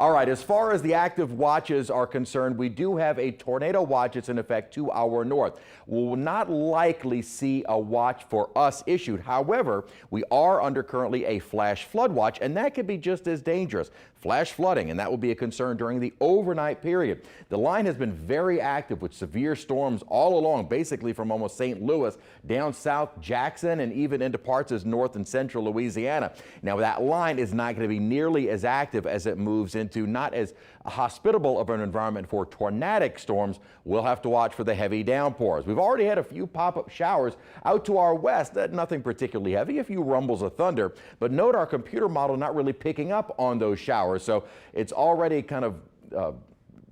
All right, as far as the active watches are concerned, we do have a tornado watch that's in effect to our north. We will not likely see a watch for us issued. However, we are under currently a flash flood watch, and that could be just as dangerous. Flash flooding, and that will be a concern during the overnight period. The line has been very active with severe storms all along, basically from almost St. Louis down south Jackson and even into parts of north and central Louisiana. Now that line is not going to be nearly as active as it moves into not as hospitable of an environment for tornadic storms. We'll have to watch for the heavy downpours. We've already had a few pop-up showers out to our west. Nothing particularly heavy, a few rumbles of thunder, but note our computer model not really picking up on those showers. So it's already kind of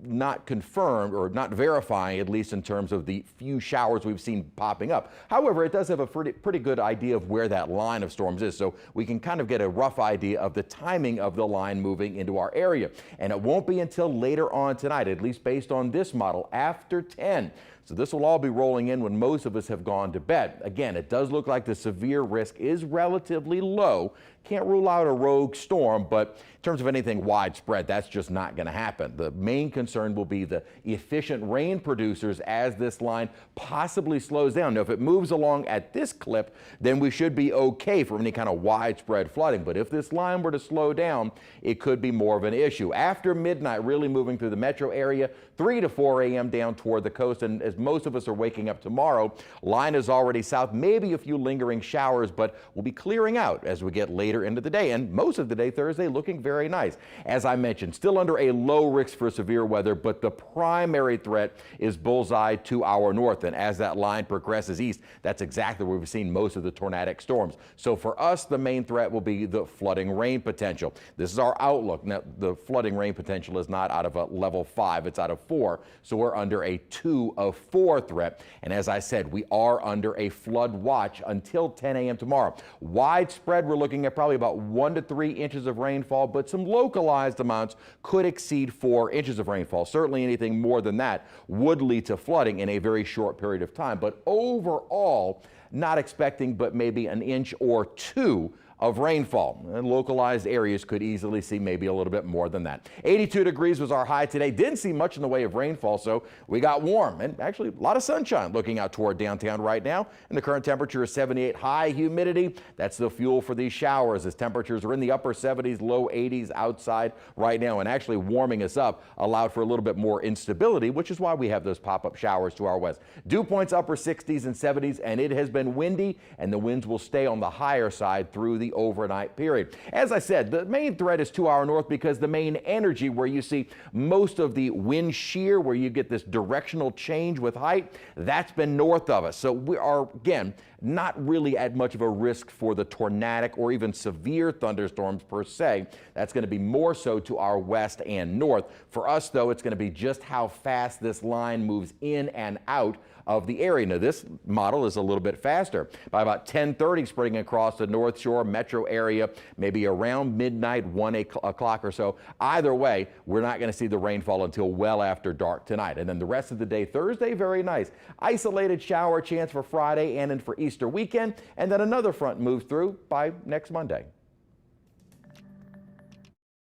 not confirmed or not verifying, at least in terms of the few showers we've seen popping up. However, it does have a pretty good idea of where that line of storms is, so we can kind of get a rough idea of the timing of the line moving into our area. And it won't be until later on tonight, at least based on this model, after 10. So this will all be rolling in when most of us have gone to bed. Again, it does look like the severe risk is relatively low. Can't rule out a rogue storm, but in terms of anything widespread, that's just not going to happen. The main concern will be the efficient rain producers as this line possibly slows down. Now, if it moves along at this clip, then we should be okay for any kind of widespread flooding. But if this line were to slow down, it could be more of an issue. After midnight, really moving through the metro area, 3 to 4 a.m. down toward the coast. And as most of us are waking up tomorrow, line is already south, maybe a few lingering showers, but we'll be clearing out as we get later into the day. And most of the day Thursday looking very nice. As I mentioned, still under a low risk for severe weather, but the primary threat is bullseye to our north. And as that line progresses east, that's exactly where we've seen most of the tornadic storms. So for us, the main threat will be the flooding rain potential. This is our outlook. Now, the flooding rain potential is not out of a level 5, it's out of 4. So we're under a 2 of 4 threat. And as I said, we are under a flood watch until 10 a.m. tomorrow. Widespread, we're looking at probably about 1 to 3 inches of rainfall, but some localized amounts could exceed 4 inches of rainfall. Certainly anything more than that would lead to flooding in a very short period of time. But overall, not expecting but maybe an inch or 2 of rainfall. And localized areas could easily see maybe a little bit more than that. 82 degrees was our high today. Didn't see much in the way of rainfall, so we got warm and actually a lot of sunshine looking out toward downtown right now. And the current temperature is 78. High humidity, that's the fuel for these showers as temperatures are in the upper 70s, low 80s outside right now, and actually warming us up allowed for a little bit more instability, which is why we have those pop-up showers to our west. Dew points upper 60s and 70s, and it has been windy, and the winds will stay on the higher side through the overnight period. As I said, the main threat is to our north because the main energy where you see most of the wind shear, where you get this directional change with height, that's been north of us. So we are, again, not really at much of a risk for the tornadic or even severe thunderstorms per se. That's going to be more so to our west and north. For us, though, it's going to be just how fast this line moves in and out of the area. Now, this model is a little bit faster. By about 10:30, spreading across the North Shore metro area, maybe around midnight, 1 o'clock or so. Either way, we're not going to see the rainfall until well after dark tonight. And then the rest of the day, Thursday, very nice. Isolated shower chance for Friday and then for Easter weekend. And then another front moves through by next Monday.